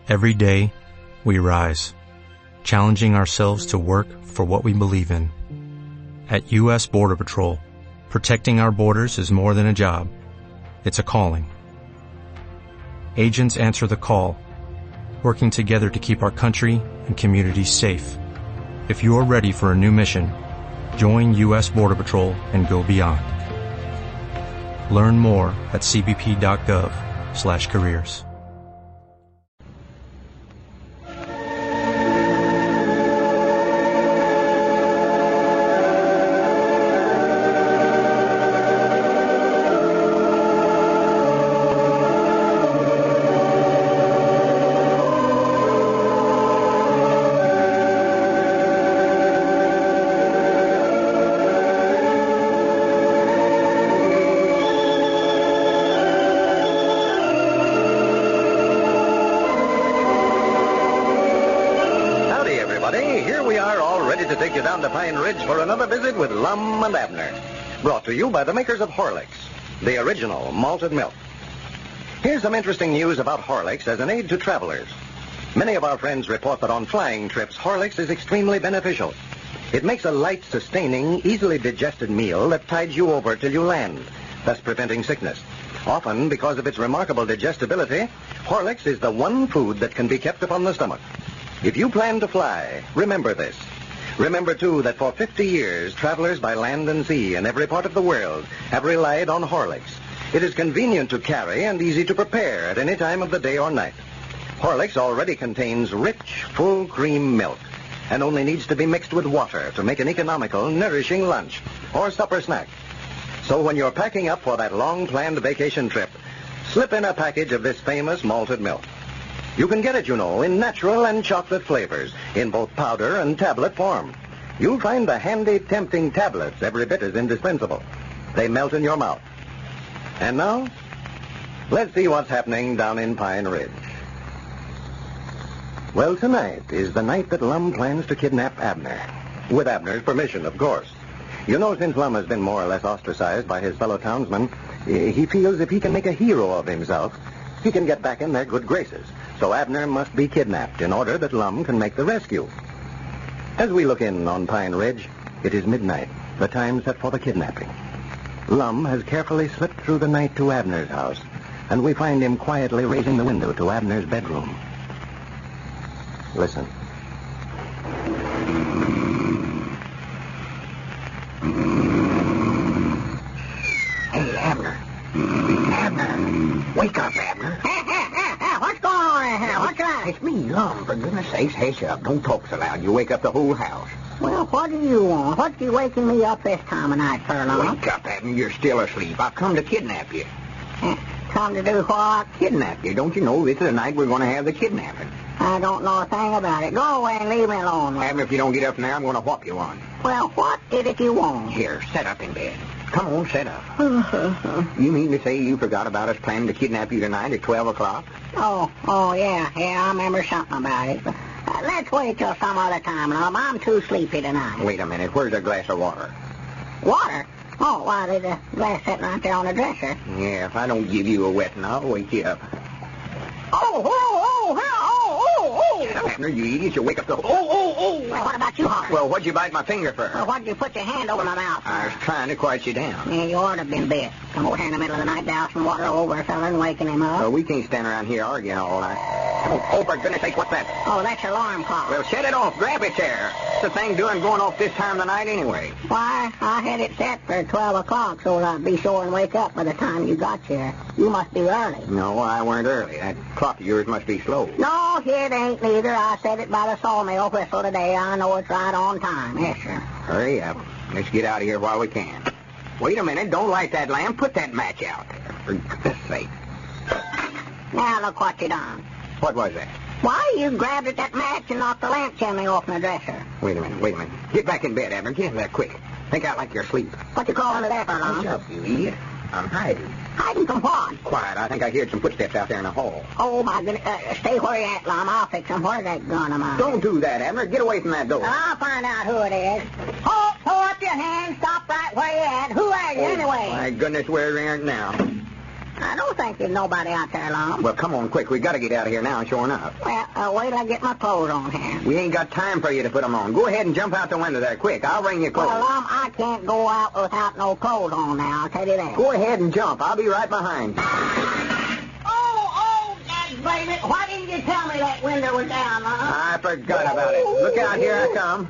Every day, we rise, challenging ourselves to work for what we believe in. At U.S. Border Patrol, protecting our borders is more than a job. It's a calling. Agents answer the call, working together to keep our country and communities safe. If you are ready for a new mission, join U.S. Border Patrol and go beyond. Learn more at cbp.gov/careers. For another visit with Lum and Abner, brought to you by the makers of Horlicks, the original malted milk. Here's some interesting news about Horlicks as an aid to travelers. Many of our friends report that on flying trips, Horlicks is extremely beneficial. It makes a light, sustaining, easily digested meal that tides you over till you land, thus preventing sickness. Often, because of its remarkable digestibility, Horlicks is the one food that can be kept upon the stomach. If you plan to fly, remember this. Remember, too, that for 50 years, travelers by land and sea in every part of the world have relied on Horlicks. It is convenient to carry and easy to prepare at any time of the day or night. Horlicks already contains rich, full cream milk and only needs to be mixed with water to make an economical, nourishing lunch or supper snack. So when you're packing up for that long-planned vacation trip, slip in a package of this famous malted milk. You can get it, you know, in natural and chocolate flavors, in both powder and tablet form. You'll find the handy, tempting tablets every bit as indispensable. They melt in your mouth. And now, let's see what's happening down in Pine Ridge. Well, tonight is the night that Lum plans to kidnap Abner. With Abner's permission, of course. You know, since Lum has been more or less ostracized by his fellow townsmen, he feels if he can make a hero of himself, he can get back in their good graces. So Abner must be kidnapped in order that Lum can make the rescue. As we look in on Pine Ridge, it is midnight, the time set for the kidnapping. Lum has carefully slipped through the night to Abner's house, and we find him quietly raising the window to Abner's bedroom. Listen. Hey, Abner. Abner. Wake up, Abner. What's going on in here? What's that? It's me, Lum. For goodness sakes, hush up. Don't talk so loud. You wake up the whole house. Well, what do you want? What's you waking me up this time of night for, Lum? Wake up, Abner. You're still asleep. I've come to kidnap you. Come to do what? Kidnap you. Don't you know this is the night we're going to have the kidnapping? I don't know a thing about it. Go away and leave me alone. Abner, if you don't get up from there, I'm going to whop you on. Well, what is it you want? Here, sit up in bed. Come on, sit up. You mean to say you forgot about us planning to kidnap you tonight at 12 o'clock? Oh, yeah, I remember something about it. But, let's wait till some other time, Lum. I'm too sleepy tonight. Wait a minute. Where's a glass of water? Water? Oh, why, there's a glass sitting right there on the dresser. Yeah, if I don't give you a wetting, I'll wake you up. Abner, you idiot, you'll wake up the... Well, what about you, Horace? Well, what'd you bite my finger for? Well, what'd you put your hand over my mouth for? I was trying to quiet you down. Yeah, you ought to have been bit. Come over here in the middle of the night, douse some water over a fella and waking him up. Well, we can't stand around here arguing all night. Oh, for goodness sake, what's that? Oh, that's your alarm clock. Well, shut it off. Grab it there. What's the thing doing going off this time of the night anyway? Why, I had it set for 12 o'clock so I'd be sure and wake up by the time you got here. You must be early. No, I weren't early. That clock of yours must be slow. No, it ain't neither. I set it by the sawmill whistle today. I know it's right on time. Yes, sir. Hurry up. Let's get out of here while we can. Wait a minute. Don't light that lamp. Put that match out there. For goodness sake. Now, look what you done. What was that? Why, you grabbed at that match and knocked the lamp chimney off my dresser. Wait a minute. Get back in bed, Abner. Get in there quick. Think out like you're asleep. What you calling it there for, Lum? What's up, you idiot? I'm hiding. Hiding from what? Quiet. I think I heard some footsteps out there in the hall. Oh, my goodness. Stay where you're at, Lum. I'll fix them. Where's that gun of mine? Don't do that, Abner. Get away from that door. I'll find out who it is. Hold up your hands. Stop right where you're at. Who are you, anyway? My goodness, where they aren't now. I don't think there's nobody out there, Lum. Well, come on, quick. We got to get out of here now, sure enough. Well, wait till I get my clothes on here. We ain't got time for you to put them on. Go ahead and jump out the window there, quick. I'll bring you clothes. Well, Lum, I can't go out without no clothes on now, I'll tell you that. Go ahead and jump. I'll be right behind you. Oh, Dad, blame it. Why didn't you tell me that window was down, Lum? I forgot about it. Look out, here I come.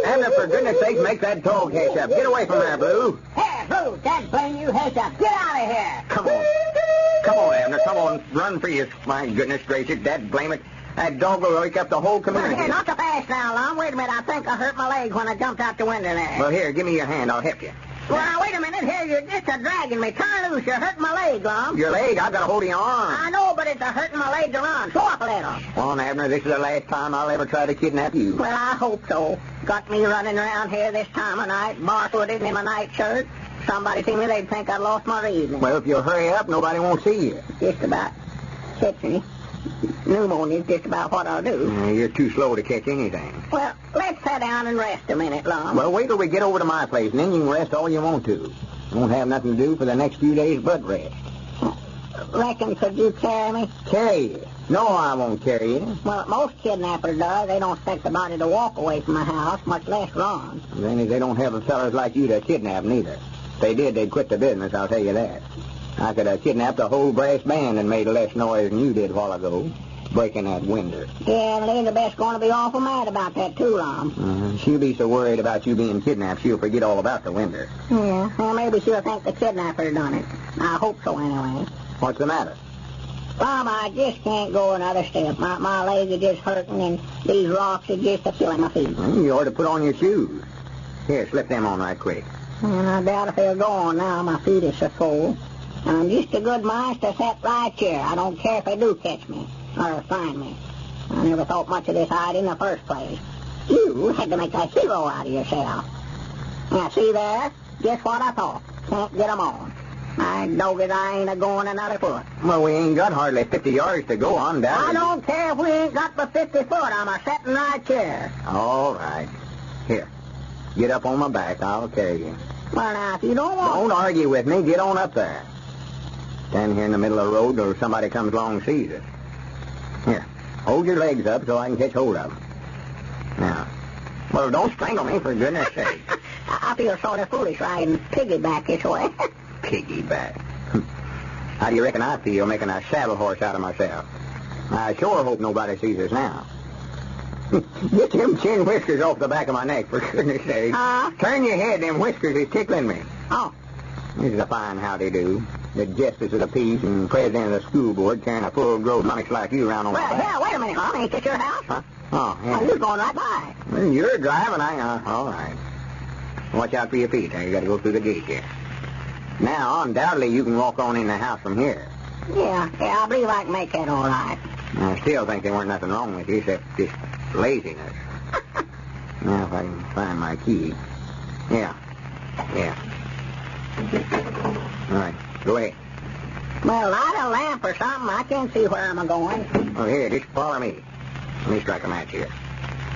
Abner, for goodness sake, make that dog catch up. Get away from there, Blue. Here, Blue, Dad, blame you, haste up. Get out of here. Come on. Come on, Abner. Come on. Run for you. My goodness gracious, Dad, blame it. That dog will wake up the whole community. Well, here, not so fast now, Lum. Wait a minute. I think I hurt my leg when I jumped out the window there. Well, here, give me your hand. I'll help you. Well, now, wait a minute. Here, you're just a-dragging me. Turn loose. You're hurting my leg, Lum. Your leg? I've got a hold of your arm. I know, but it's a-hurting my leg to run. Show up a little. Come on, Abner. This is the last time I'll ever try to kidnap you. Well, I hope so. Got me running around here this time of night, barefooted in my nightshirt. Somebody see me, they'd think I'd lost my reason. Well, if you hurry up, nobody won't see you. Just about. Catch me. Pneumonia's just about what I'll do. You're too slow to catch anything. Well, let's sit down and rest a minute, Lum. Well, wait till we get over to my place, and then you can rest all you want to. You won't have nothing to do for the next few days but rest. Reckon could you carry me? Carry you? No, I won't carry you. Well, most kidnappers do. They don't expect the body to walk away from the house, much less run. Then they don't have fellas like you to kidnap neither. If they did, they'd quit the business, I'll tell you that. I could have kidnapped the whole brass band and made less noise than you did a while ago, breaking that window. Yeah, and Elizabeth's going to be awful mad about that, too, Lum. She'll be so worried about you being kidnapped, she'll forget all about the window. Yeah, well, maybe she'll think the kidnapper done it. I hope so, anyway. What's the matter? Lum, I just can't go another step. My legs are just hurting, and these rocks are just a-killing my feet. Well, you ought to put on your shoes. Here, slip them on right quick. And I doubt if they'll go on now. My feet are so full. And I'm just a good mind to sit right here. I don't care if they do catch me or find me. I never thought much of this hide in the first place. You had to make a hero out of yourself. Now, see there? Just what I thought. Can't get 'em on. My dog is I ain't a-going another foot. Well, we ain't got hardly 50 yards to go on down. I don't care if we ain't got but 50 foot. I'm a-sitting right here. All right. Here. Get up on my back. I'll carry you. Well, now, if you don't want... Don't argue with me. Get on up there. Stand here in the middle of the road till somebody comes along and sees us. Here. Hold your legs up so I can catch hold of them. Now. Well, don't strangle me, for goodness sake. I feel sort of foolish riding piggyback this way. Piggyback. How do you reckon I feel making a saddle horse out of myself? I sure hope nobody sees us now. Get them chin whiskers off the back of my neck, for goodness sake. Turn your head, them whiskers is tickling me. Oh. This is a fine howdy-do. The justice of the peace and president of the school board carrying a full-grown lummox like you around on my back. Well, yeah, wait a minute, Lum. Ain't this your house? Huh? Oh, yeah. Oh, you're going right by. Well, you're driving, all right. Watch out for your feet. You got to go through the gate here. Now, undoubtedly, you can walk on in the house from here. Yeah, I believe I can make that all right. I still think there weren't nothing wrong with you except just laziness. Now, if I can find my key. Yeah. All right, go ahead. Well, light a lamp or something. I can't see where I'm going. Oh, here, just follow me. Let me strike a match here.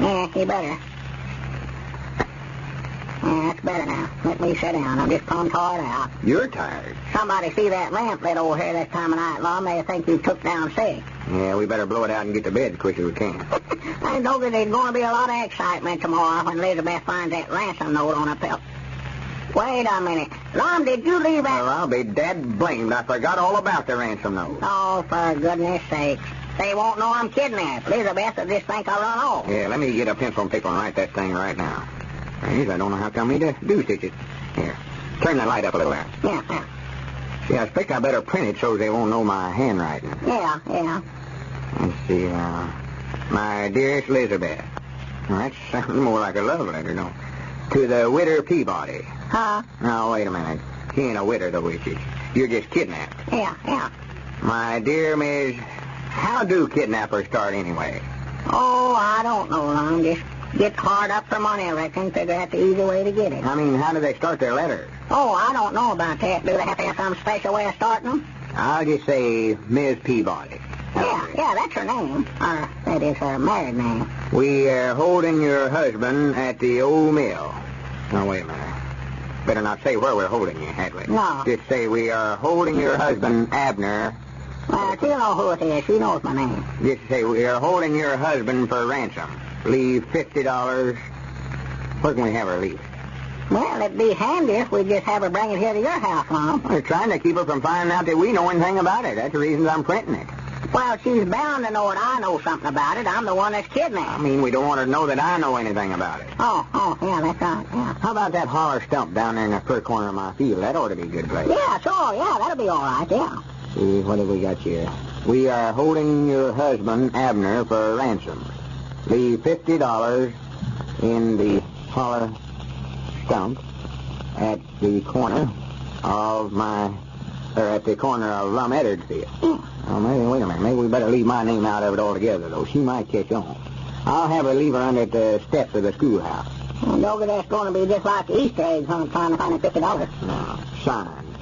Yeah, you better. Yeah, that's better now. Let me sit down. I'm just plumb tired out. You're tired? Somebody see that lamp lit over here this time of night, Lum. They think you took down sick. Yeah, we better blow it out and get to bed as quick as we can. I know that there's going to be a lot of excitement tomorrow when Elizabeth finds that ransom note on her belt. Wait a minute. Lum, did you leave that... Well, I'll be dead blamed. I forgot all about the ransom note. Oh, for goodness sake. They won't know I'm kidnapped. Elizabeth will just think I run off. Yeah, let me get a pencil and paper and write that thing right now. I don't know how come me to do stitches. Here, turn the light up a little there. Yeah. See, I expect I better print it so they won't know my handwriting. Yeah. Let's see, my dearest Elizabeth. Well, that sounds more like a love letter, no? To the widow Peabody. Huh? Now, wait a minute. She ain't a widow, though, is she? You're just kidnapped. Yeah. My dear Miss, how do kidnappers start anyway? Oh, I don't know, Lum. Just get hard up for money, I reckon. Figure out the easy way to get it. I mean, how do they start their letters? Oh, I don't know about that. Do they have to have some special way of starting them? I'll just say Ms. Peabody. Yeah, that's her name. Or, that is her married name. We are holding your husband at the old mill. Now, wait a minute. Better not say where we're holding you, Hadley. No. Just say we are holding your husband, Abner. Well, she'll know who it is. She knows my name. Just say we are holding your husband for ransom. Leave $50. Where can we have her leave? Well, it'd be handy if we just have her bring it here to your house, Mom. We're trying to keep her from finding out that we know anything about it. That's the reason I'm printing it. Well, she's bound to know that I know something about it. I'm the one that's kidnapped. I mean, we don't want her to know that I know anything about it. Oh, yeah, that's right, yeah. How about that holler stump down there in the fur corner of my field? That ought to be a good place. Yeah, sure, yeah, that'll be all right, yeah. See, what have we got here? We are holding your husband, Abner, for ransom. Leave $50 in the holler stump at the corner of Lum and Abner's field. Oh, maybe, wait a minute. Maybe we better leave my name out of it altogether, though. She might catch on. I'll have her leave her under the steps of the schoolhouse. Well, Yogi, that's going to be just like the Easter eggs on trying to find the $50. No, signed.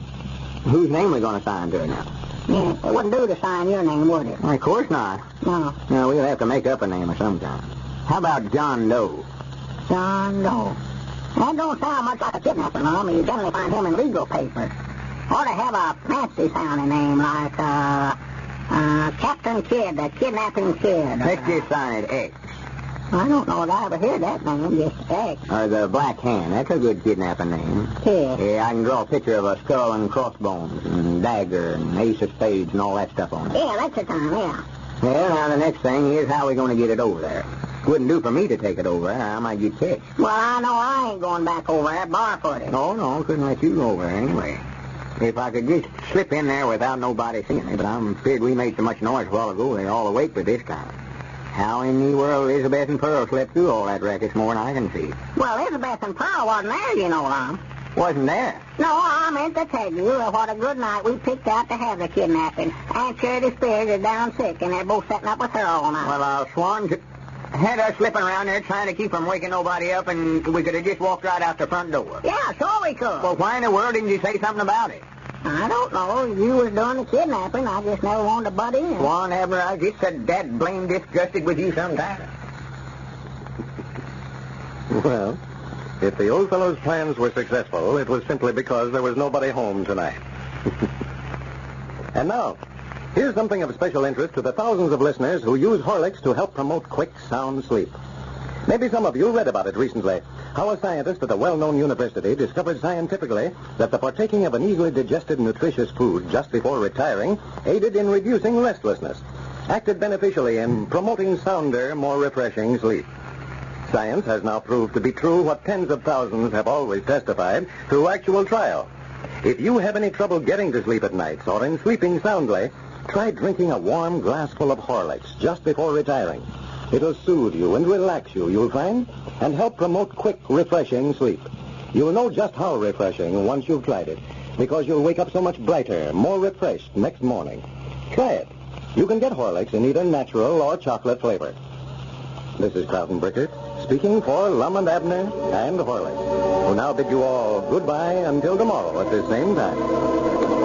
Whose name are we going to sign to her now? Yeah, it wouldn't do to sign your name, would it? Well, of course not. No. No, we'll have to make up a name of some kind. How about John Doe? John Doe. That don't sound much like a kidnapper, Mom. You generally find him in legal papers. Ought to have a fancy-sounding name like, Captain Kidd, the Kidnapping Kid. Let's just sign it X. I don't know if I ever heard that name, just X. Or the Black Hand. That's a good kidnapping name. Kid. Yeah, I can draw a picture of a skull and crossbones and dagger and ace of spades and all that stuff on it. Yeah, that's the time, yeah. Well, now the next thing is how we're going to get it over there. Wouldn't do for me to take it over there. I might get catched. Well, I know I ain't going back over there barefooted. No, couldn't let you go over there anyway. If I could just slip in there without nobody seeing me, but I'm afraid we made so much noise a while ago they're all awake by this time. How in the world Elizabeth and Pearl slept through all that racket more than I can see. Well, Elizabeth and Pearl wasn't there, you know, Lum. Wasn't there? No, I meant to tell you what a good night we picked out to have the kidnapping. Aunt Charity Spears is down sick, and they're both sitting up with her all night. Well, I'll swan to... Had us slipping around there trying to keep from waking nobody up, and we could have just walked right out the front door. Yeah, sure we could. Well, why in the world didn't you say something about it? I don't know. You was doing the kidnapping. I just never wanted to butt in. Swan, Abner, I just said dad blame disgusted with you sometime. Well, if the old fellow's plans were successful, it was simply because there was nobody home tonight. And now, here's something of special interest to the thousands of listeners who use Horlicks to help promote quick, sound sleep. Maybe some of you read about it recently, how a scientist at a well-known university discovered scientifically that the partaking of an easily digested, nutritious food just before retiring aided in reducing restlessness, acted beneficially in promoting sounder, more refreshing sleep. Science has now proved to be true what tens of thousands have always testified through actual trial. If you have any trouble getting to sleep at nights or in sleeping soundly, try drinking a warm glassful of Horlicks just before retiring. It'll soothe you and relax you, you'll find, and help promote quick, refreshing sleep. You'll know just how refreshing once you've tried it, because you'll wake up so much brighter, more refreshed next morning. Try it. You can get Horlicks in either natural or chocolate flavor. This is Carlton Brickert, speaking for Lum and Abner and Horlicks, who now bid you all goodbye until tomorrow at this same time.